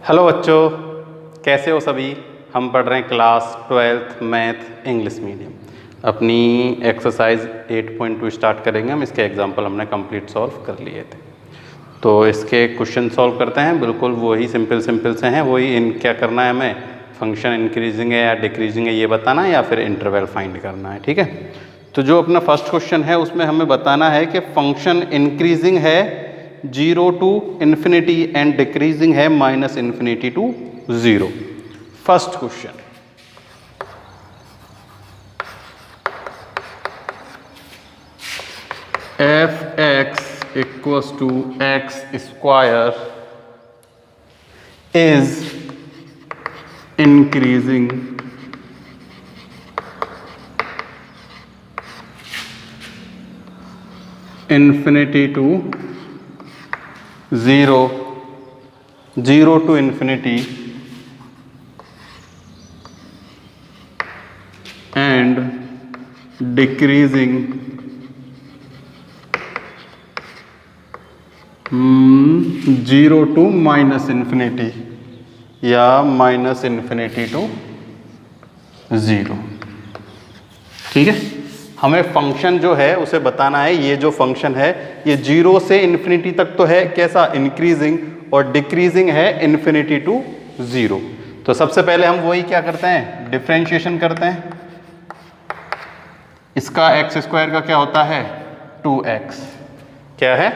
Hello बच्चों, कैसे हो सभी। हम पढ़ रहे हैं class 12th math English medium. अपनी एक्सरसाइज 8.2 स्टार्ट करेंगे हम। इसके एग्जांपल हमने कंप्लीट सॉल्व कर लिए थे, तो इसके क्वेश्चन सॉल्व करते हैं। बिल्कुल वही सिंपल से हैं। वही इन क्या करना है हमें, फंक्शन इंक्रीजिंग है या डिक्रीजिंग है ये बताना है, या फिर इंटरवल फाइंड करना है। ठीक है, तो जो अपना फर्स्ट क्वेश्चन है उसमें हमें बताना है कि फंक्शन इंक्रीजिंग है 0 to infinity एंड डिक्रीजिंग है -∞ to 0। First question, f(x) equals to x square is increasing infinity to 0, 0 to infinity and decreasing 0 to -∞ या -∞ to 0। ठीक है, हमें फंक्शन जो है उसे बताना है। ये जो फंक्शन है ये 0 से इन्फिनिटी तक तो है कैसा, इंक्रीजिंग, और डिक्रीजिंग है इन्फिनिटी टू 0। तो सबसे पहले हम वही क्या करते हैं, डिफरेंशिएशन करते हैं। इसका x² का क्या होता है, 2x। क्या है,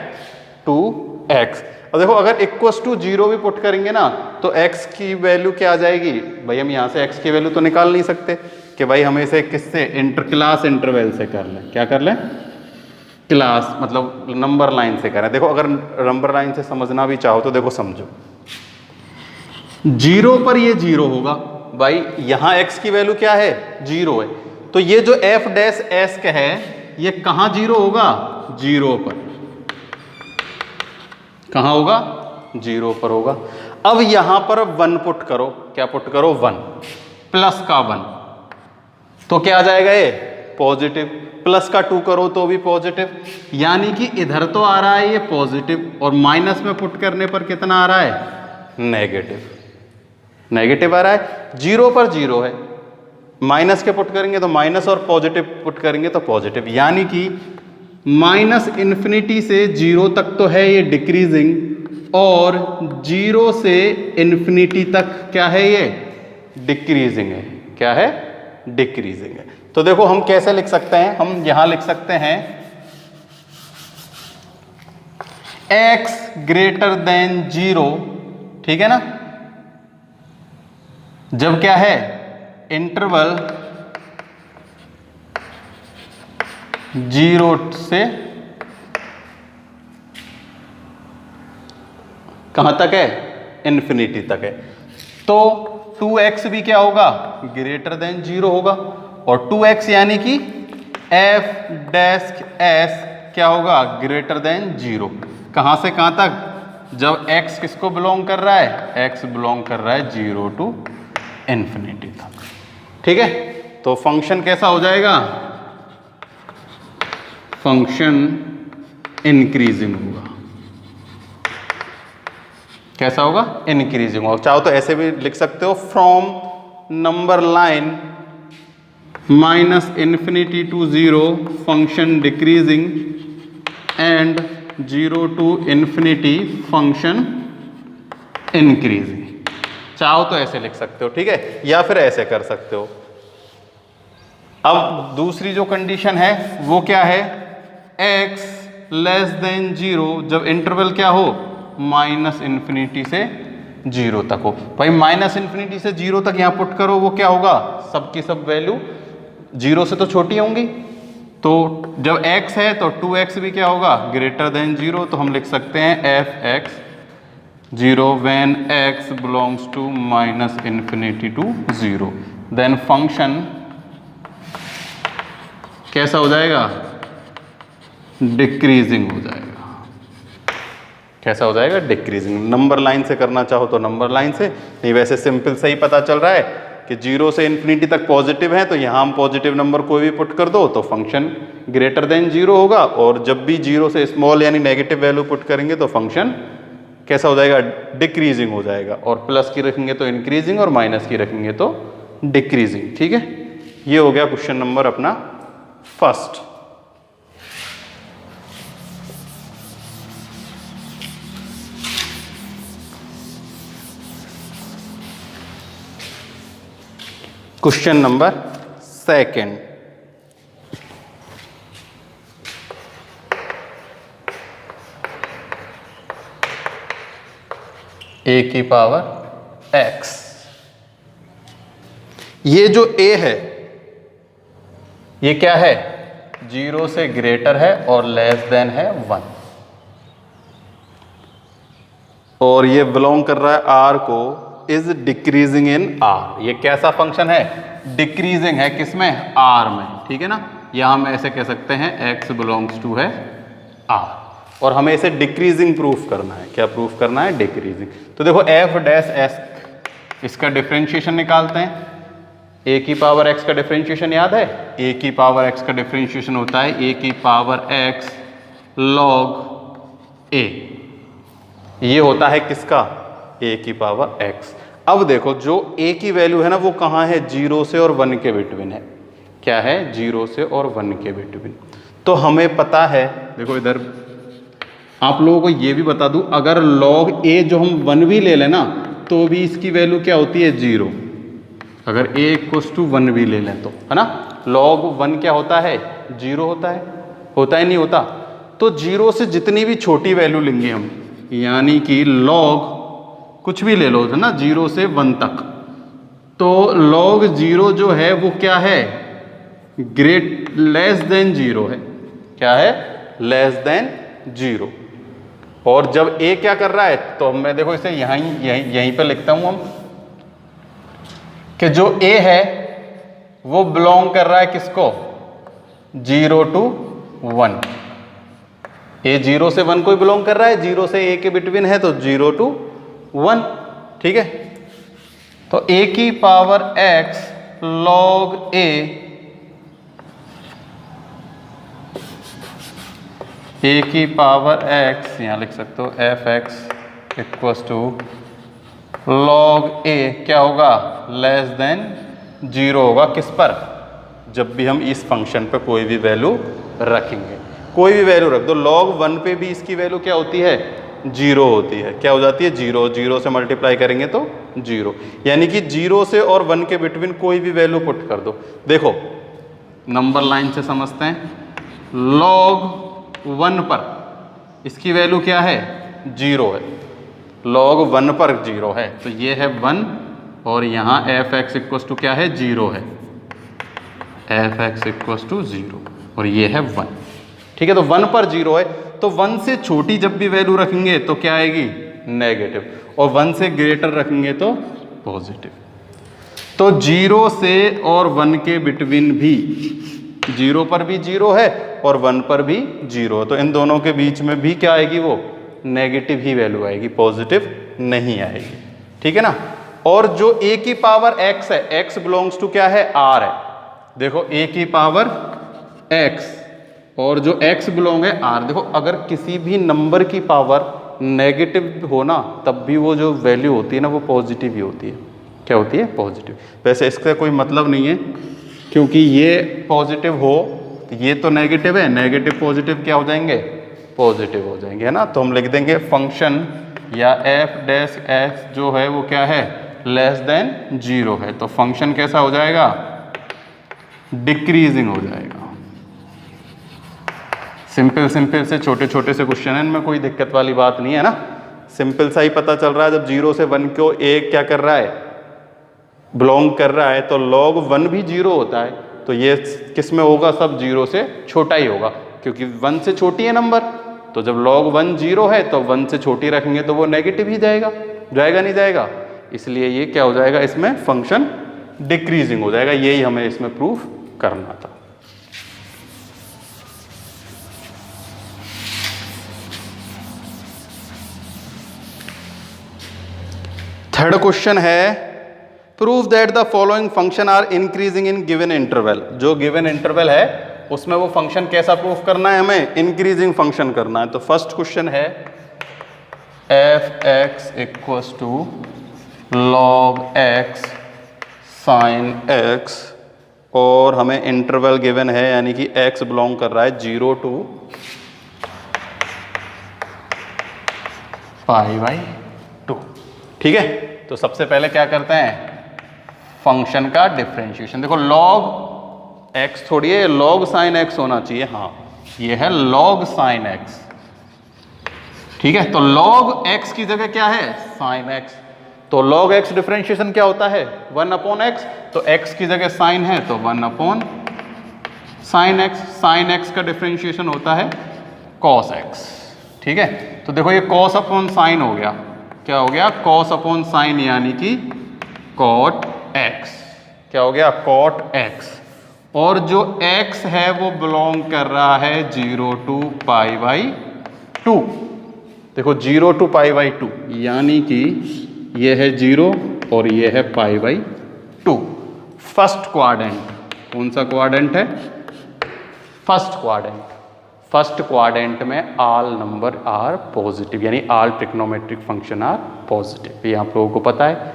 2x। और देखो अगर इक्वल्स टू 0 भी पुट करेंगे ना तो x की वैल्यू क्या आ जाएगी भाई, हम यहाँ से x की वैल्यू तो निकाल नहीं सकते कि भाई हमें इसे किससे, क्लास इंटरवल से कर लें। क्या कर लें, क्लास मतलब नंबर लाइन से करें। देखो अगर नंबर लाइन से समझना भी चाहो तो देखो समझो, 0 पर ये 0 होगा भाई, यहाँ x की वैल्यू क्या है, 0 है। तो ये जो f' का है ये कहाँ 0 होगा, 0 पर। कहाँ होगा, 0 पर होगा। अब यहां पर 1 पुट करो, क्या पुट करो, 1 प्लस का 1 तो क्या आ जाएगा, ये पॉजिटिव। प्लस का 2 करो तो भी पॉजिटिव, यानी कि इधर तो आ रहा है ये पॉजिटिव, और माइनस में पुट करने पर कितना आ रहा है, नेगेटिव। नेगेटिव आ रहा है, 0 पर 0 है, माइनस के पुट करेंगे तो माइनस, और पॉजिटिव पुट करेंगे तो पॉजिटिव, यानी कि -∞ से 0 तक तो है ये डिक्रीजिंग, और 0 से इन्फिनिटी तक क्या है, ये डिक्रीजिंग है। क्या है, डिक्रीजिंग है। तो देखो हम कैसे लिख सकते हैं, हम यहां लिख सकते हैं x ग्रेटर देन 0। ठीक है ना, जब क्या है, इंटरवल 0 से कहां तक है, इन्फिनिटी तक है। तो 2x भी क्या होगा, ग्रेटर देन 0 होगा, और 2x यानी कि f' क्या होगा, ग्रेटर देन 0। कहां से कहां तक, जब x किसको बिलोंग कर रहा है, x बिलोंग कर रहा है 0 to इन्फिनिटी तक। ठीक है, तो फंक्शन कैसा हो जाएगा, फंक्शन इंक्रीजिंग होगा। कैसा होगा, इंक्रीजिंग होगा। चाहो तो ऐसे भी लिख सकते हो, from number line -∞ to 0 function decreasing and 0 to infinity function increasing. चाहो तो ऐसे लिख सकते हो, ठीक है, या फिर ऐसे कर सकते हो। अब दूसरी जो कंडीशन है वो क्या है, x लेस देन 0, जब इंटरवल क्या हो, -∞ से 0 तक हो। भाई -∞ से 0 तक यहां पुट करो, वो क्या होगा, सबकी सब वैल्यू 0 से तो छोटी होंगी। तो जब x है तो 2x भी क्या होगा, ग्रेटर देन 0। तो हम लिख सकते हैं f(x) 0 when x belongs to -∞ to 0, then function कैसा हो जाएगा, डिक्रीजिंग हो जाएगा। कैसा हो जाएगा, डिक्रीजिंग। नंबर लाइन से करना चाहो तो नंबर लाइन से, नहीं वैसे सिंपल से ही पता चल रहा है कि 0 से इन्फिनिटी तक पॉजिटिव है, तो यहाँ हम पॉजिटिव नंबर कोई भी पुट कर दो तो फंक्शन ग्रेटर देन 0 होगा, और जब भी 0 से स्मॉल यानी नेगेटिव वैल्यू पुट करेंगे तो फंक्शन कैसा हो जाएगा, डिक्रीजिंग हो जाएगा, और प्लस की रखेंगे तो इंक्रीजिंग और माइनस की रखेंगे तो डिक्रीजिंग। ठीक है, ये हो गया क्वेश्चन नंबर अपना फर्स्ट। क्वेश्चन नंबर सेकंड, ए की पावर एक्स। ये जो ए है ये क्या है, 0 से ग्रेटर है और लेस देन है 1, और ये बिलोंग कर रहा है आर को, इज डिक्रीजिंग इन आर। ये कैसा फंक्शन है, डिक्रीजिंग है, किसमें, आर में। ठीक है ना, या हम ऐसे कह सकते हैं एक्स बिलोंग्स टू है आर, और हमें इसे डिक्रीजिंग प्रूफ करना है। क्या प्रूफ करना है, डिक्रीजिंग। तो देखो एफ डैश एस, इसका डिफरेंशिएशन निकालते हैं। ए की पावर एक्स का डिफरेंशिएशन याद है, ए की पावर एक्स का डिफरेंशिएशन होता है ए की पावर एक्स लॉग ए। ये होता है किसका, ए की पावर एक्स। अब देखो जो ए की वैल्यू है ना वो कहाँ है, 0 से और 1 के बिटवीन है। क्या है, 0 से और 1 के बिटवीन। तो हमें पता है, देखो इधर आप लोगों को ये भी बता दूं, अगर log a जो हम 1 भी ले लें ना तो भी इसकी वैल्यू क्या होती है, 0। अगर a इक्वल्स टू 1 भी ले लें तो, है ना, log 1 क्या होता है, 0 होता है, होता है नहीं होता। तो 0 से जितनी भी छोटी वैल्यू लेंगे हम, यानी कि log कुछ भी ले लो, है ना, 0 से 1 तक, तो log 0 जो है वो क्या है, लेस देन 0 है। क्या है, लेस देन 0। और जब a क्या कर रहा है, तो मैं देखो इसे यहीं पे लिखता हूं हम, कि जो a है वो बिलोंग कर रहा है किसको, 0 to 1। a 0 से 1 को बिलोंग कर रहा है, 0 से a के बिटवीन है तो 0 to 1। ठीक है, तो a की power x log a, a की पावर x यहां लिख सकते हो, f x equals to log a क्या होगा, लेस देन 0 होगा। किस पर, जब भी हम इस फंक्शन पे कोई भी वैल्यू रखेंगे, कोई भी वैल्यू रख दो, log 1 पे भी इसकी वैल्यू क्या होती है, 0 होती है। क्या हो जाती है, 0। 0 से मल्टीप्लाई करेंगे तो 0, यानी कि 0 से और 1 के बिटवीन कोई भी वैल्यू पुट कर दो। देखो नंबर लाइन से समझते हैं, log 1 पर इसकी वैल्यू क्या है, 0 है। log 1 पर 0 है, तो ये है 1, और यहाँ एफ एक्स इक्वल्स टू क्या है, 0 है, एफ एक्स इक्वल्स टू 0, और ये है 1। ठीक है, तो 1 पर 0 है, तो 1 से छोटी जब भी वैल्यू रखेंगे तो क्या आएगी, नेगेटिव, और 1 से ग्रेटर रखेंगे तो पॉजिटिव। तो 0 से और 1 के बिटवीन भी, 0 पर भी 0 है और 1 पर भी 0, तो इन दोनों के बीच में भी क्या आएगी, वो नेगेटिव ही वैल्यू आएगी, पॉजिटिव नहीं आएगी। ठीक है ना। और जो a की पावर x है, x बिलोंग्स टू क्या है, r है। देखो a की पावर x और जो x बिलोंग है r। देखो अगर किसी भी नंबर की पावर नेगेटिव हो ना, तब भी वो जो वैल्यू होती है ना वो पॉजिटिव ही होती है। क्या होती है, पॉजिटिव। वैसे इसका कोई मतलब नहीं है, क्योंकि ये पॉजिटिव हो, ये तो नेगेटिव है, नेगेटिव पॉजिटिव क्या हो जाएंगे, पॉजिटिव हो जाएंगे, है ना। तो हम लिख देंगे फंक्शन या एफ डैश एक्स जो है वो क्या है, लेस देन 0 है। तो फंक्शन कैसा हो जाएगा, डिक्रीजिंग हो जाएगा। सिंपल सिंपल से छोटे छोटे से क्वेश्चन है, इनमें कोई दिक्कत वाली बात नहीं है ना। सिंपल सा ही पता चल रहा है, जब 0 से 1 को a क्या कर रहा है, बिलोंग कर रहा है, तो log 1 भी 0 होता है। तो ये किस में होगा, सब 0 से छोटा ही होगा, क्योंकि 1 से छोटी है नंबर। तो जब log 1 0 है तो 1 से छोटी रखेंगे तो वो नेगेटिव ही जाएगा, जाएगा नहीं जाएगा। इसलिए ये क्या हो जाएगा, इसमें फंक्शन डिक्रीजिंग हो जाएगा। यही हमें इसमें प्रूफ करना था। थर्ड क्वेश्चन है, prove that the following function are increasing in given interval. जो गिवन इंटरवल है उसमें वो फंक्शन कैसा प्रूफ करना है, हमें इंक्रीजिंग फंक्शन करना है। तो फर्स्ट क्वेश्चन है, f x equals to log x sine x, और हमें इंटरवल गिवन है यानी कि x बिलोंग कर रहा है 0 टू π/2। ठीक है, तो सबसे पहले क्या करते हैं, फंक्शन का डिफरेंशिएशन। देखो लॉग x थोड़ी है, लॉग साइन x होना चाहिए। हाँ, ये है लॉग साइन x। ठीक है, तो लॉग x की जगह क्या है, साइन x। तो लॉग x डिफरेंशिएशन क्या होता है, 1/x। तो x की जगह साइन है तो 1/sin x। साइन x का डिफरेंशिएशन होता है cos x। ठीक है, तो देखो ये cos अपॉन साइन हो गया, क्या हो गया, cos अपॉन साइन यानी कि cot x। क्या हो गया, cot x। और जो x है वो बिलोंग कर रहा है 0 टू π/2। देखो 0 टू π/2 यानी कि ये है 0 और ये है π/2। फर्स्ट क्वाड्रेंट, कौन सा क्वाड्रेंट है, फर्स्ट क्वाड्रेंट। फर्स्ट क्वाड्रेंट में ऑल नंबर आर पॉजिटिव, यानी all trigonometric function are positive. ये आप लोगों को पता है,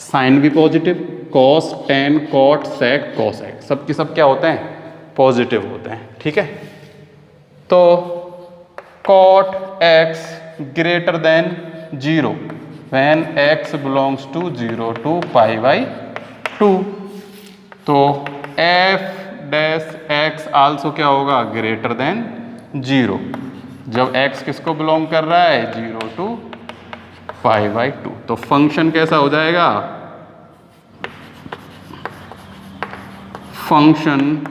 साइन भी positive, cos, tan, cot, sec, cosec, सब के सब क्या होते हैं, पॉजिटिव होते हैं। ठीक है, तो cot x greater than 0 when x belongs to 0 to π/2। तो f डैश x आल्सो क्या होगा, ग्रेटर देन 0 जब x किसको बिलोंग कर रहा है, 0 टू π/2। तो फंक्शन कैसा हो जाएगा, function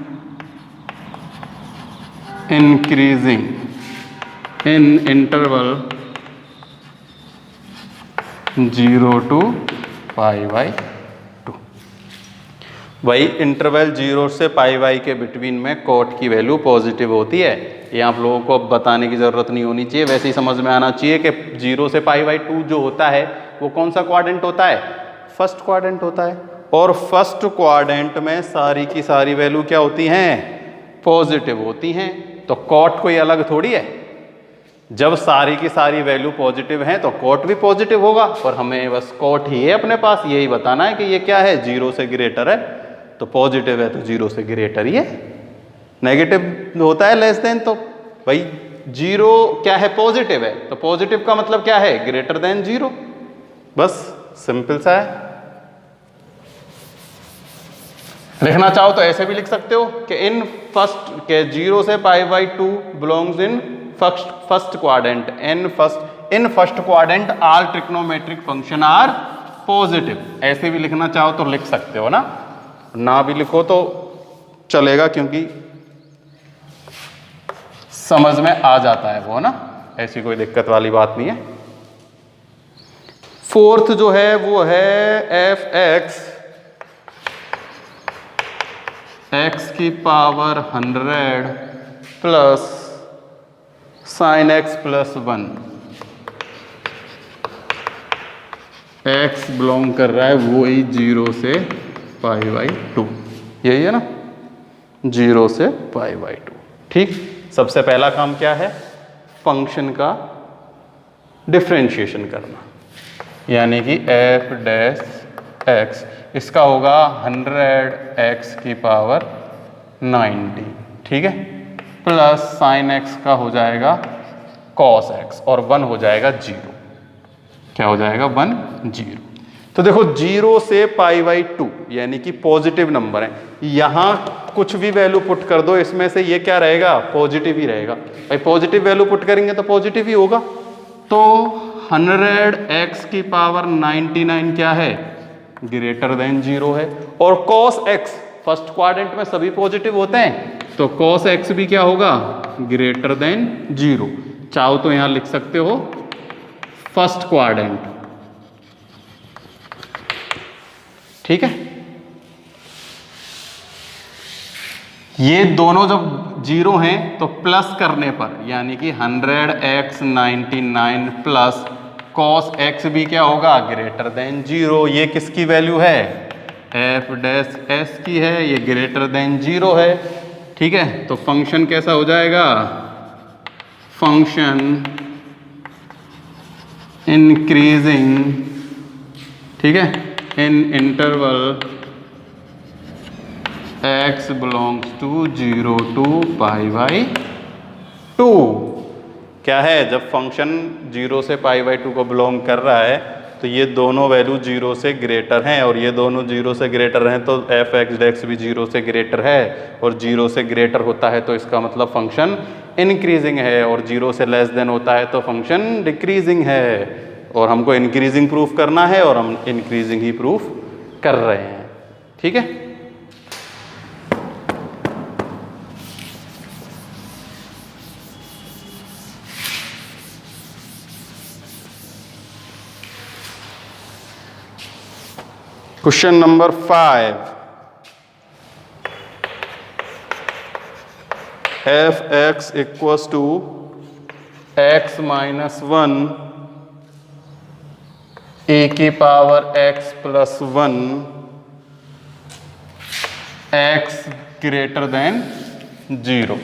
increasing in interval 0 to π/2। वही इंटरवल 0 से π/2 के बिटवीन में कॉट की वैल्यू पॉजिटिव होती है। ये आप लोगों को अब बताने की ज़रूरत नहीं होनी चाहिए, वैसे ही समझ में आना चाहिए कि 0 से π/2 जो होता है वो कौन सा क्वाड्रेंट होता है, फर्स्ट क्वाड्रेंट होता है। और फर्स्ट क्वाड्रेंट में सारी की सारी वैल्यू क्या होती हैं, पॉजिटिव होती हैं। तो कॉट कोई अलग थोड़ी है, जब सारी की सारी वैल्यू पॉजिटिव हैं तो कॉट भी पॉजिटिव होगा। और हमें बस कॉट ही है अपने पास, यही बताना है कि ये क्या है, 0 से ग्रेटर है तो पॉजिटिव है, तो 0 से ग्रेटर ही है। नेगेटिव होता है लेस देन, तो भाई 0 क्या है, पॉजिटिव है, तो पॉजिटिव का मतलब क्या है, ग्रेटर देन 0। बस सिंपल सा है। लिखना चाहो तो ऐसे भी लिख सकते हो कि इन फर्स्ट के 0 से π/2 belongs in first quadrant, in first quadrant all trigonometric function are positive. ऐसे भी लिखना चाहो तो लिख सकते हो ना भी लिखो तो चलेगा, क्योंकि समझ में आ जाता है वो ना, ऐसी कोई दिक्कत वाली बात नहीं है। फोर्थ जो है वो है एफ एक्स की power 100 plus sine x plus 1। X belong कर रहा है वही 0 से π/2, यही है ना, 0 से π/2। ठीक, सबसे पहला काम क्या है, फंक्शन का डिफरेंशिएशन करना, यानी कि एफ डैश एक्स, इसका होगा 100x की पावर 90। ठीक है, प्लस साइन एक्स का हो जाएगा कॉस एक्स, और 1 हो जाएगा 0। क्या हो जाएगा, 1 0। तो देखो 0 से π/2 यानी कि पॉजिटिव नंबर है, यहां कुछ भी वैल्यू पुट कर दो इसमें से, ये क्या रहेगा, पॉजिटिव ही रहेगा। भाई पॉजिटिव वैल्यू पुट करेंगे तो पॉजिटिव ही होगा। तो 100x की पावर 99 क्या है, ग्रेटर देन 0 है। और cos x फर्स्ट क्वाड्रेंट में सभी पॉजिटिव होते हैं, तो cos x भी क्या होगा, ग्रेटर देन 0। चाहो तो यहां लिख सकते हो फर्स्ट क्वाड्रेंट। ठीक है, ये दोनों जब 0 हैं तो प्लस करने पर, यानी कि 100x 99 प्लस cos x भी क्या होगा, ग्रेटर देन 0। ये किसकी वैल्यू है, एफ डैश एस की है, ये ग्रेटर देन 0 है। ठीक है, तो फंक्शन कैसा हो जाएगा, फंक्शन इंक्रीजिंग, ठीक है, in interval x belongs to 0 to π/2। क्या है, जब फंक्शन 0 से π/2 को बिलोंग कर रहा है तो ये दोनों वैल्यू 0 से ग्रेटर हैं, और ये दोनों 0 से ग्रेटर हैं तो f(x) भी 0 से ग्रेटर है, और 0 से ग्रेटर होता है तो इसका मतलब फंक्शन इंक्रीजिंग है, और 0 से लेस देन होता है तो फंक्शन डिक्रीजिंग है। और हमको इंक्रीजिंग प्रूफ करना है और हम इंक्रीजिंग ही प्रूफ कर रहे हैं, ठीक है। Question number 5, f(x) equals to x minus 1 e⁻x plus 1 x greater than 0।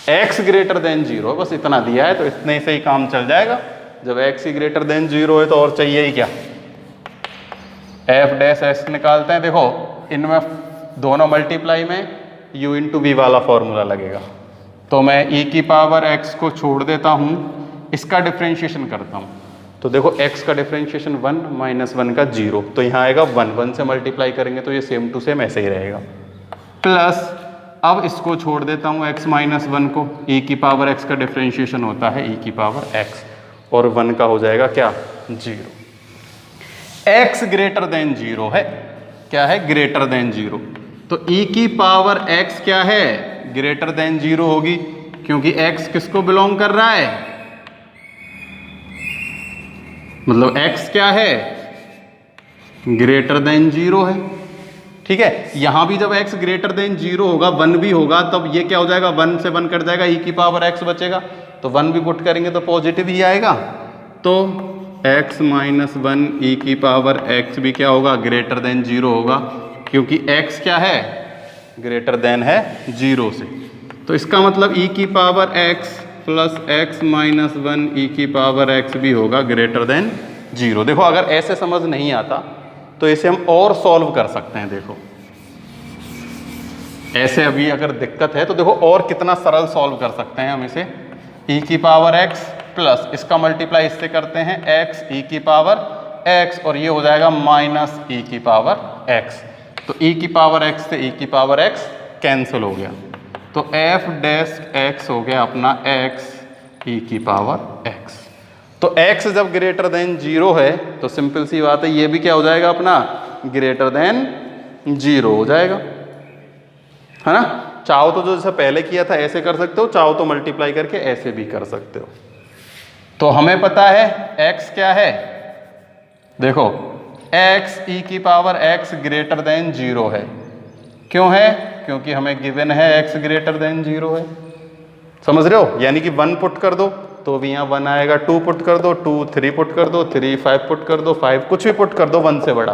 x greater than 0 बस इतना दिया है तो इतने से ही काम चल जाएगा। जब x ही ग्रेटर देन 0 है तो और चाहिए ही क्या, f' निकालते हैं। देखो इनमें दोनों मल्टीप्लाई में u इंटू वी वाला फॉर्मूला लगेगा, तो मैं e⁻x को छोड़ देता हूँ, इसका डिफ्रेंशिएशन करता हूँ। तो देखो x का डिफ्रेंशिएशन 1 माइनस 1 का 0, तो यहाँ आएगा 1 से मल्टीप्लाई करेंगे तो ये सेम टू सेम ऐसे ही रहेगा। प्लस अब इसको छोड़ देता हूँ x माइनस 1 को, e⁻x का डिफ्रेंशिएशन होता है e⁻x, और 1 का हो जाएगा क्या, 0। x ग्रेटर देन 0 है, क्या है, ग्रेटर देन 0, तो e⁻x क्या है, ग्रेटर देन 0 होगी, क्योंकि x किसको बिलोंग कर रहा है, मतलब x क्या है, ग्रेटर देन 0 है, ठीक है। यहां भी जब x ग्रेटर देन 0 होगा, 1 भी होगा, तब ये क्या हो जाएगा, 1 से 1 कट जाएगा, e⁻x बचेगा, तो 1 भी पुट करेंगे तो पॉजिटिव ही आएगा। तो x माइनस 1 e⁻x भी क्या होगा, ग्रेटर देन 0 होगा, क्योंकि x क्या है, ग्रेटर देन है 0 से। तो इसका मतलब e⁻x plus x minus 1 e⁻x भी होगा ग्रेटर देन 0। देखो अगर ऐसे समझ नहीं आता तो इसे हम और सॉल्व कर सकते हैं। देखो ऐसे अभी अगर दिक्कत है तो देखो और कितना सरल सॉल्व कर सकते हैं हम इसे। e⁻x प्लस इसका मल्टीप्लाई इससे करते हैं x e⁻x, और ये हो जाएगा माइनस e⁻x। तो e⁻x से e⁻x कैंसिल हो गया, तो f' हो गया अपना x e⁻x। तो x जब ग्रेटर देन 0 है तो सिंपल सी बात है, ये भी क्या हो जाएगा अपना, ग्रेटर देन 0 हो जाएगा, है ना। चाहो तो जो जैसे पहले किया था ऐसे कर सकते हो, चाहो तो मल्टीप्लाई करके ऐसे भी कर सकते हो। तो हमें पता है x क्या है, देखो x e⁻x ग्रेटर देन 0 है। क्यों है, क्योंकि हमें गिवन है x ग्रेटर देन 0 है, समझ रहे हो। यानी कि 1 पुट कर दो तो भी यहाँ 1 आएगा, 2 पुट कर दो 2, 3 पुट कर दो 3, 5 पुट कर दो 5, कुछ भी पुट कर दो 1 से बड़ा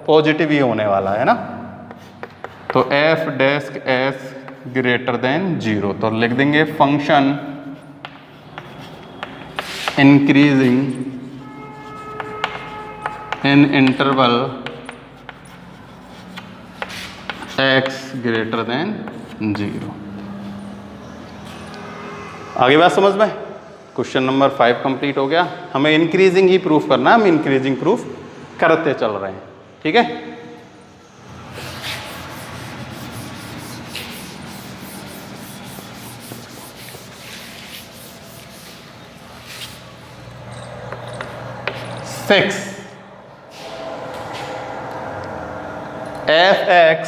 पॉजिटिव ही होने वाला है ना। तो f' ग्रेटर देन 0, तो लिख देंगे function increasing in interval x greater than 0। आगे बात समझ में। क्वेश्चन नंबर 5 कंप्लीट हो गया। हमें इंक्रीजिंग ही प्रूफ करना है, हम इंक्रीजिंग प्रूफ करते चल रहे हैं, ठीक है। f(x)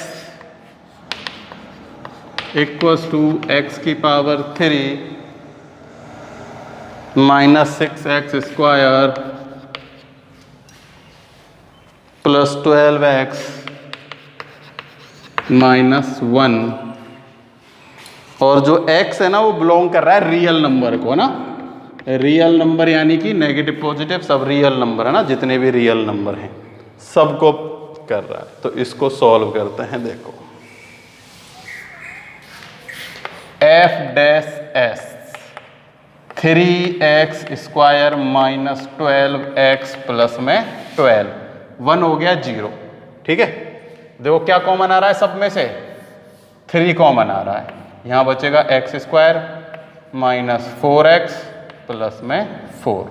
equals to x³ minus 6x² plus 12x minus 1, और जो x है ना वो बिलोंग कर रहा है रियल नंबर को ना। रियल नंबर यानी कि नेगेटिव पॉजिटिव सब रियल नंबर है ना, जितने भी रियल नंबर हैं सबको कर रहा है। तो इसको सॉल्व करते हैं। देखो f' 3x square minus 12x plus में 12, 1 हो गया 0। ठीक है, देखो क्या कॉमन आ रहा है सब में से, 3 कॉमन आ रहा है, यहाँ बचेगा x square minus 4x plus में 4।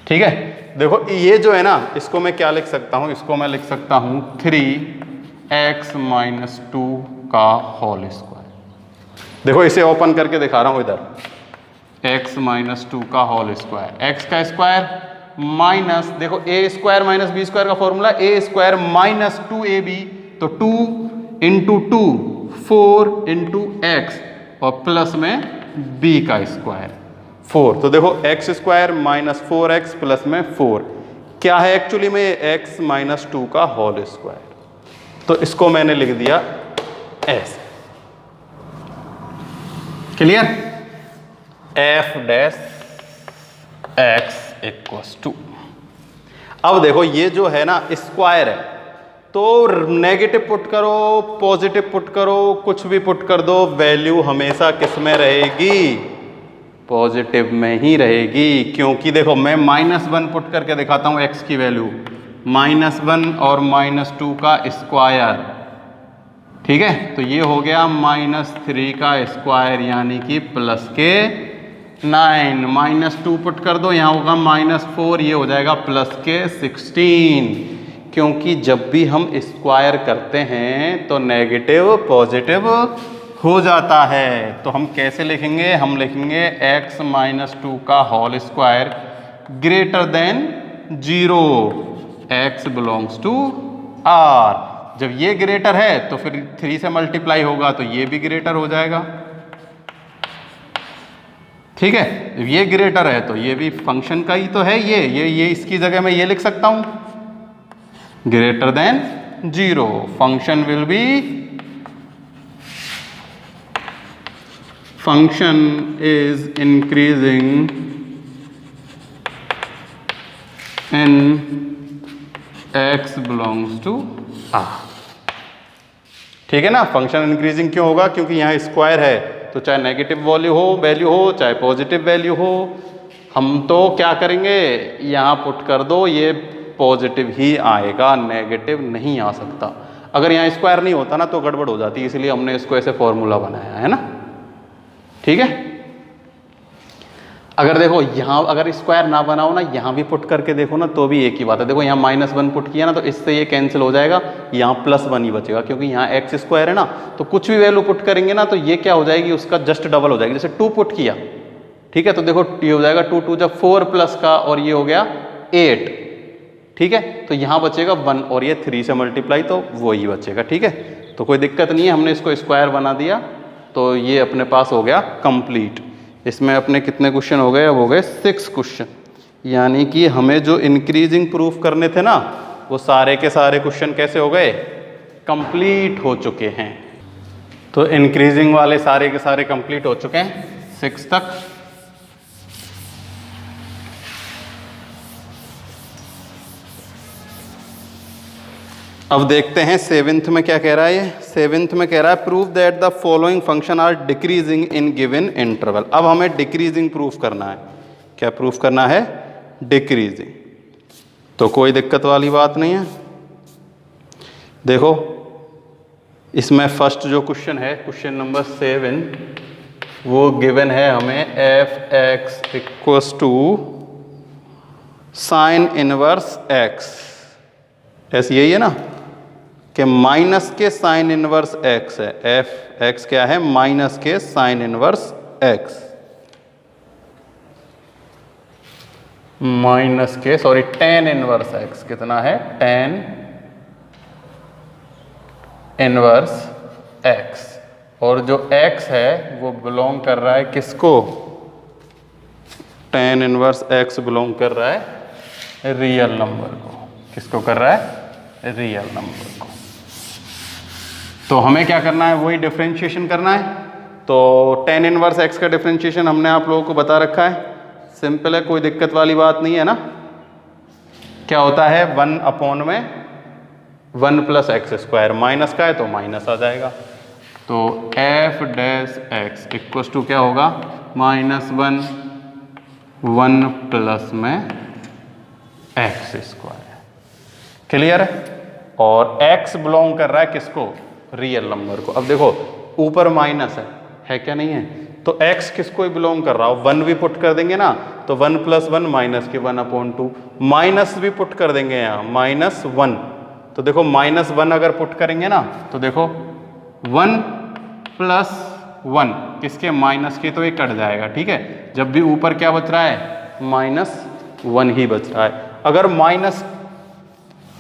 ठीक है, देखो ये जो है ना, इसको मैं क्या लिख सकता हूँ, इसको मैं लिख सकता हूँ 3x माइनस 2 का होल स्क्वायर। देखो इसे ओपन करके दिखा रहा हूँ इधर, x माइनस 2 का होल स्क्वायर, x का स्क्वायर माइनस, देखो a square minus b square का formula a square minus 2ab, तो 2 इंटू 2 4 इंटू एक्स और प्लस में b का स्क्वायर 4। तो देखो x square minus 4x plus में 4 क्या है एक्चुअली में, x माइनस 2 का होल स्क्वायर। तो इसको मैंने लिख दिया ऐसे। Clear, f dash x equals to, अब देखो ये जो है ना स्क्वायर है, तो नेगेटिव पुट करो पॉजिटिव पुट करो कुछ भी पुट कर दो, वैल्यू हमेशा किस में रहेगी, पॉजिटिव में ही रहेगी। क्योंकि देखो मैं -1 पुट करके दिखाता हूं x की वैल्यू, -1 और -2 का स्क्वायर। ठीक है, तो ये हो गया -3 का स्क्वायर यानी कि प्लस के 9, -2 पुट कर दो, यहाँ होगा -4, ये हो जाएगा प्लस के 16। क्योंकि जब भी हम स्क्वायर करते हैं तो नेगेटिव पॉजिटिव हो जाता है। तो हम कैसे लिखेंगे, हम लिखेंगे x माइनस 2 का whole square greater than 0, x belongs to r। जब ये ग्रेटर है तो फिर 3 से मल्टीप्लाई होगा तो ये भी ग्रेटर हो जाएगा। ठीक है, जब ये ग्रेटर है तो ये भी फंक्शन का ही तो है, ये इसकी जगह मैं ये लिख सकता हूं, greater than 0, function will be, function is increasing in x belongs to r। ठीक है ना, फंक्शन इंक्रीजिंग क्यों होगा, क्योंकि यहाँ स्क्वायर है, तो चाहे नेगेटिव वैल्यू हो चाहे पॉजिटिव वैल्यू हो, हम तो क्या करेंगे यहाँ पुट कर दो, ये पॉजिटिव ही आएगा, नेगेटिव नहीं आ सकता। अगर यहाँ स्क्वायर नहीं होता ना तो गड़बड़ हो जाती, इसलिए हमने इसको ऐसे फॉर्मूला बनाया है ना। ठीक है, अगर देखो यहाँ अगर स्क्वायर ना बनाओ ना, यहाँ भी पुट करके देखो ना तो भी एक ही बात है। देखो यहाँ -1 पुट किया ना तो इससे ये कैंसिल हो जाएगा, यहाँ +1 ही बचेगा, क्योंकि यहाँ x स्क्वायर है ना, तो कुछ भी वैल्यू पुट करेंगे ना तो ये क्या हो जाएगी, उसका जस्ट डबल हो जाएगी। जैसे 2 पुट किया, ठीक है, तो देखो ये हो जाएगा 2 जब 4 प्लस का, और ये हो गया 8। ठीक है, तो यहाँ बचेगा 1 और ये 3 से मल्टीप्लाई तो वो ही बचेगा। ठीक है, तो कोई दिक्कत नहीं है, हमने इसको स्क्वायर बना दिया तो ये अपने पास हो गया कंप्लीट। इसमें अपने कितने क्वेश्चन हो गए, अब हो गए 6 क्वेश्चन, यानी कि हमें जो इंक्रीजिंग प्रूफ करने थे ना वो सारे के सारे क्वेश्चन कैसे हो गए, कंप्लीट हो चुके हैं। तो इंक्रीजिंग वाले सारे के सारे कंप्लीट हो चुके हैं 6 तक। अब देखते हैं 7th में क्या कह रहा है। ये 7th में कह रहा है prove that the following function are decreasing in given interval. अब हमें डिक्रीजिंग प्रूफ करना है। क्या प्रूफ करना है, डिक्रीजिंग। तो कोई दिक्कत वाली बात नहीं है। देखो इसमें फर्स्ट जो क्वेश्चन है, क्वेश्चन नंबर 7, वो गिवन है हमें f(x) equals to sine inverse x। ऐसे यही है ना कि माइनस के साइन इनवर्स x है, f(x) क्या है, माइनस के साइन इनवर्स x, माइनस के tan इनवर्स x कितना है, tan इनवर्स x। और जो x है वो बिलोंग कर रहा है किसको, tan इनवर्स x बिलोंग कर रहा है रियल नंबर को। किसको कर रहा है, रियल नंबर को। तो हमें क्या करना है, वही डिफरेंशिएशन करना है। तो tan इनवर्स x का डिफरेंशिएशन हमने आप लोगों को बता रखा है, सिंपल है, कोई दिक्कत वाली बात नहीं है ना। क्या होता है, 1/(1 + x²), माइनस का है तो माइनस आ जाएगा। तो f(x) इक्वल्स टू क्या होगा, -1 1 प्लस में एक्स स्क्वायर। क्लियर है? और x बिलोंग कर रहा है किसको? रियल नंबर को। अब देखो ऊपर माइनस है क्या नहीं है? तो x किसको बिलोंग कर रहा हो? 1 भी पुट कर देंगे ना, तो 1 + 1 माइनस के 1/2, माइनस भी पुट कर देंगे यहाँ -1। तो देखो -1 अगर पुट करेंगे ना, तो देखो 1 + 1 किसके? माइनस के, तो ये कट जाएगा। ठीक है, जब भी ऊपर क्या बच रहा है? -1 ही बच रहा है। अगर माइनस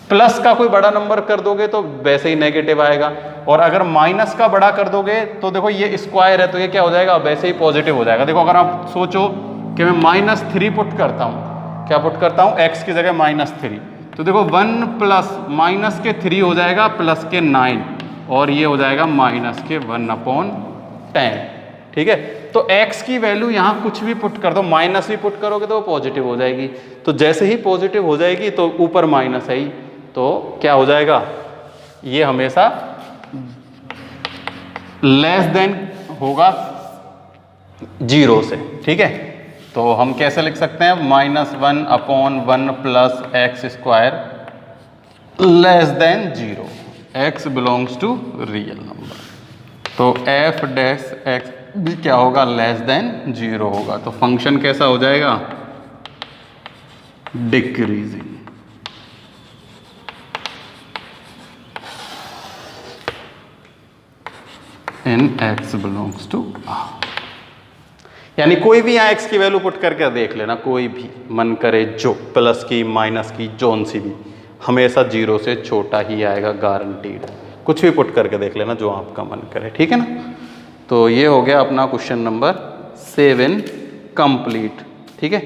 प्लस का कोई बड़ा नंबर कर दोगे तो वैसे ही नेगेटिव आएगा, और अगर माइनस का बड़ा कर दोगे तो देखो ये स्क्वायर है तो ये क्या हो जाएगा? वैसे ही पॉजिटिव हो जाएगा। देखो अगर आप सोचो कि मैं -3 पुट करता हूँ, क्या पुट करता हूँ? x की जगह -3, तो देखो 1 प्लस माइनस के 3 हो जाएगा प्लस के 9, और ये हो जाएगा माइनस के 1/10। ठीक है, तो x की वैल्यू यहाँ कुछ भी पुट कर दो, माइनस भी पुट करोगे तो वो पॉजिटिव हो जाएगी। तो जैसे ही पॉजिटिव हो जाएगी तो ऊपर माइनस है ही, तो क्या हो जाएगा? ये हमेशा लेस देन होगा 0 से। ठीक है, तो हम कैसे लिख सकते हैं? -1/1 plus x square less than 0, x belongs to real number. तो f डैश x भी क्या होगा? लेस देन 0 होगा। तो फंक्शन कैसा हो जाएगा? Decreasing. In x belongs to R, यानी कोई भी यहाँ x की वैल्यू पुट करके देख लेना, कोई भी मन करे जो, प्लस की माइनस की जोन सी भी, हमेशा 0 से छोटा ही आएगा, गारंटीड। कुछ भी पुट करके देख लेना जो आपका मन करे। ठीक है ना? तो ये हो गया अपना क्वेश्चन नंबर 7 कंप्लीट। ठीक है,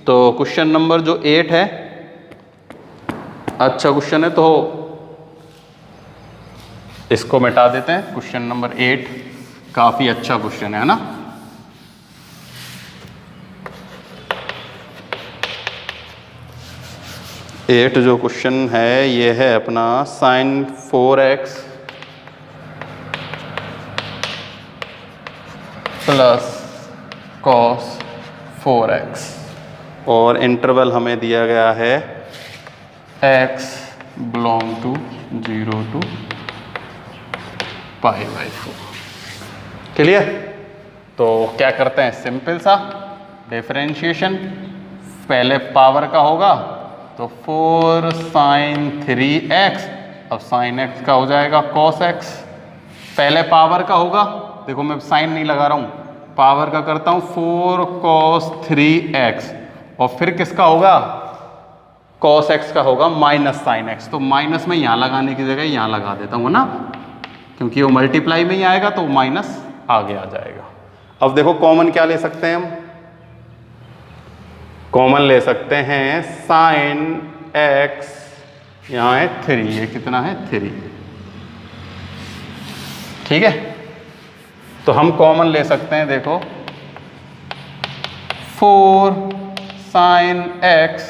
तो क्वेश्चन नंबर जो 8 है, अच्छा क्वेश्चन है तो इसको मिटा देते हैं। क्वेश्चन नंबर 8 काफी अच्छा क्वेश्चन है ना? एट जो क्वेश्चन है ये है अपना sin 4x plus cos 4x, और इंटरवल हमें दिया गया है x belong to 0 to π/4। Clear? तो क्या करते हैं? सिंपल सा डिफरेंशिएशन। पहले पावर का होगा तो 4 sin 3x, अब sin x का हो जाएगा cos x। पहले पावर का होगा, देखो मैं साइन नहीं लगा रहा हूँ, पावर का करता हूँ 4 cos 3x, और फिर किसका होगा? cos x का होगा माइनस sin x। तो माइनस में यहाँ लगाने की जगह यहाँ लगा देता हूँ ना, क्योंकि वो मल्टीप्लाई में ही आएगा तो माइनस आगे आ जाएगा। अब देखो कॉमन क्या ले सकते हैं हम? कॉमन ले सकते हैं sin x, यहाँ है 3, ये कितना है? 3। ठीक है, तो हम कॉमन ले सकते हैं, देखो 4 sin x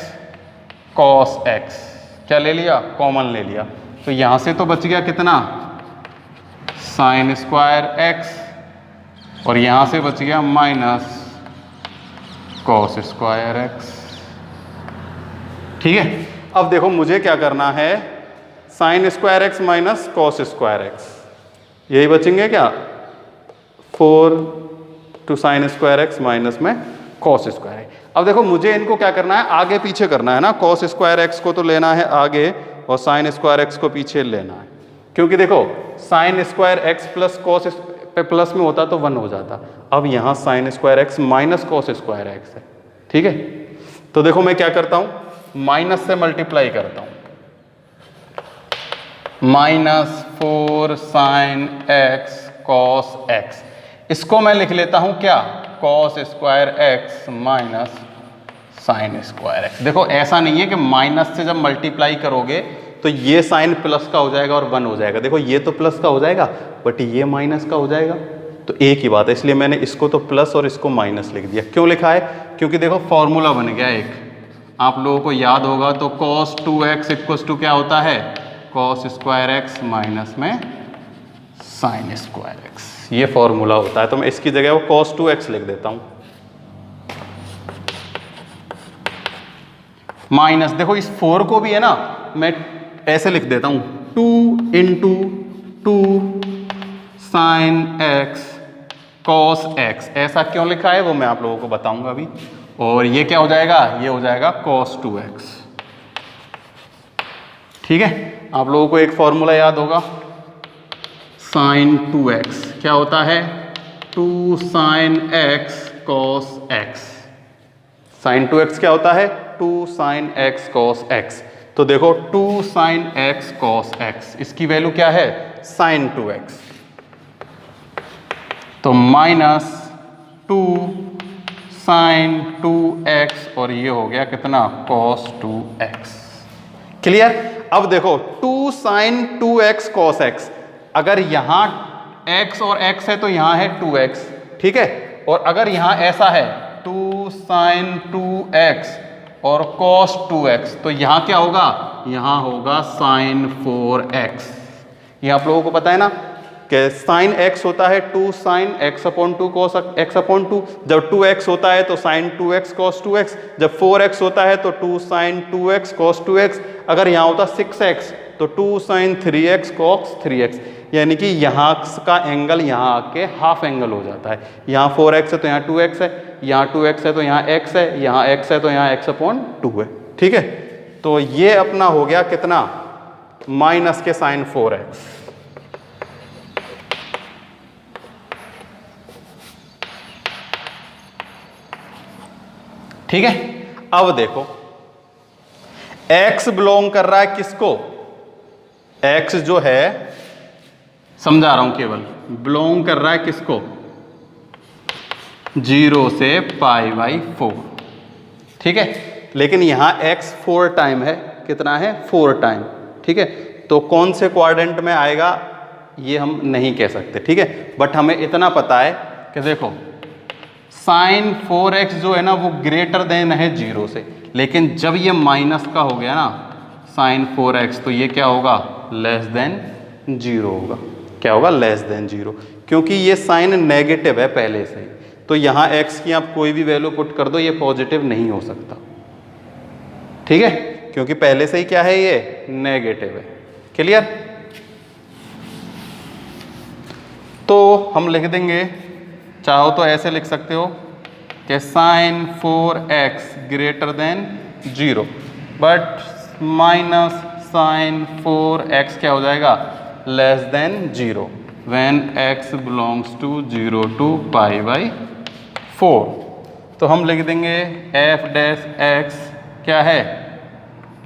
cos x, क्या ले लिया? कॉमन ले लिया। तो यहां से तो बच गया कितना? sin स्क्वायर x, और यहां से बच गया माइनस cos स्क्वायर x। ठीक है, अब देखो मुझे क्या करना है? sin square x minus cos square x, यही बचेंगे क्या? 4 to sin square x minus में cos स्क्वायर x। अब देखो मुझे इनको क्या करना है? आगे पीछे करना है ना। cos स्क्वायर x को तो लेना है आगे, और sin स्क्वायर x को पीछे लेना है, क्योंकि देखो sin square x plus cos पे प्लस में होता तो 1 हो जाता। अब यहाँ sin square x minus cos square x है। ठीक है, तो देखो मैं क्या करता हूँ? माइनस से मल्टीप्लाई करता हूँ, -4 sin x cos x, इसको मैं लिख लेता हूँ क्या? cos square x minus sin square x। देखो ऐसा नहीं है कि माइनस से जब मल्टीप्लाई करोगे तो ये साइन प्लस का हो जाएगा और 1 हो जाएगा। देखो ये तो प्लस का हो जाएगा बट ये माइनस का हो जाएगा, तो एक ही बात है। इसलिए मैंने इसको तो प्लस और इसको माइनस लिख दिया। क्यों लिखा है? क्योंकि देखो फॉर्मूला बन गया एक, आप लोगों को याद होगा तो cos 2x इक्वल्स टू क्या होता है? cos स्क्वायर x माइनस में sin स्क्वायर x, ये फॉर्मूला होता है। तो मैं इसकी जगह वो cos 2x लिख देता हूँ। माइनस, देखो इस 4 को भी है ना मैं ऐसे लिख देता हूं 2 into 2 sine x cos x. ऐसा क्यों लिखा है वो मैं आप लोगों को बताऊंगा अभी। और ये क्या हो जाएगा, ये हो जाएगा cos 2x। ठीक है, आप लोगों को एक फॉर्मूला याद होगा, साइन 2x क्या होता है, 2 sine x cos x। Sine 2x क्या होता है, 2 साइन x cos x। तो देखो 2 साइन x cos x, इसकी वैल्यू क्या है, साइन 2x। तो माइनस 2 साइन 2x और ये हो गया कितना, cos 2x। क्लियर। अब देखो 2 साइन 2x cos x, अगर यहां x और x है तो यहां है 2x, ठीक है। और अगर यहां ऐसा है 2 साइन 2x और cos 2x, तो यहां क्या होगा, यहां होगा साइन 4x। ये आप लोगों को पता है ना कि साइन x होता है 2 sine x upon 2 cos x upon 2। जब 2x होता है तो साइन 2x cos 2x। जब 4x होता है तो 2 साइन 2x cos 2x। अगर यहाँ होता 6x तो 2 साइन 3x cos 3x। यानी कि यहाँ का एंगल यहाँ आके हाफ एंगल हो जाता है। यहाँ 4x है तो यहाँ 2x है, यहाँ 2x है तो यहाँ x है, यहाँ x है तो यहाँ x अपॉन 2 है। ठीक है, तो ये अपना हो गया कितना, माइनस के साइन 4x। ठीक है, अब देखो x बिलोंग कर रहा है किसको, x जो है, समझा रहा हूं केवल, बिलोंग कर रहा है किसको, 0 से π/4। ठीक है, लेकिन यहां x 4 टाइम है, कितना है, 4 टाइम। ठीक है, तो कौन से क्वाड्रेंट में आएगा ये हम नहीं कह सकते। ठीक है, बट हमें इतना पता है कि देखो साइन 4x जो है ना वो ग्रेटर देन है 0 से, लेकिन जब ये माइनस का हो गया ना साइन 4x, तो ये क्या होगा, लेस देन 0 होगा। क्या होगा, लेस देन 0, क्योंकि ये साइन नेगेटिव है पहले से ही। तो यहाँ x की आप कोई भी वैल्यू पुट कर दो, ये पॉजिटिव नहीं हो सकता। ठीक है, क्योंकि पहले से ही क्या है, ये नेगेटिव है। क्लियर। तो हम लिख देंगे, चाहो तो ऐसे लिख सकते हो कि sine 4x greater than 0, but minus sine 4x क्या हो जाएगा, लेस देन 0 व्हेन x बिलोंग्स टू 0 to π/4। तो हम लिख देंगे f डैश x क्या है,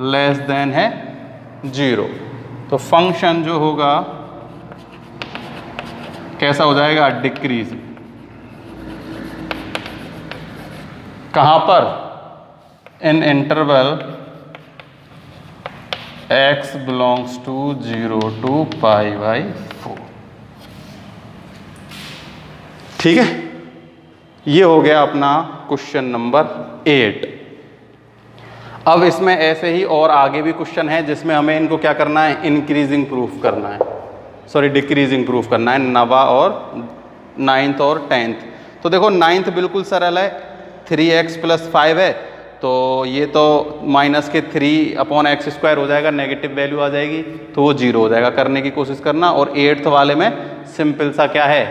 लेस देन है 0। तो फंक्शन जो होगा कैसा हो जाएगा, डिक्रीज। कहां पर, in interval x belongs to 0 to π/4। ठीक है, ये हो गया अपना क्वेश्चन नंबर 8। अब इसमें ऐसे ही और आगे भी क्वेश्चन है जिसमें हमें इनको क्या करना है, इंक्रीजिंग प्रूफ करना है, सॉरी डिक्रीजिंग प्रूफ करना है, 9वां और 9th और 10th। तो देखो 9th बिल्कुल सरल है, 3x + 5 है, तो ये तो माइनस के 3/x² हो जाएगा, नेगेटिव वैल्यू आ जाएगी तो वो 0 हो जाएगा। करने की कोशिश करना। और 8th वाले में सिंपल सा क्या है,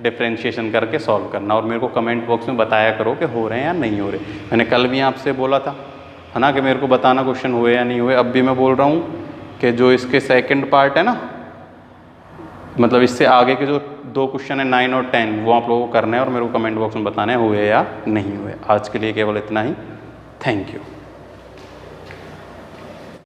डिफ्रेंशिएशन करके सॉल्व करना। और मेरे को कमेंट बॉक्स में बताया करो कि हो रहे हैं या नहीं हो रहे। मैंने कल भी आपसे बोला था है ना कि मेरे को बताना क्वेश्चन हुए या नहीं हुए। अब भी मैं बोल रहा हूँ कि जो इसके सेकंड पार्ट है ना, मतलब इससे आगे के जो 2 क्वेश्चन है 9 और 10, वो आप लोगों को करना है और मेरे को कमेंट बॉक्स में बताना है हुए या नहीं हुए। आज के लिए केवल इतना ही। Thank you.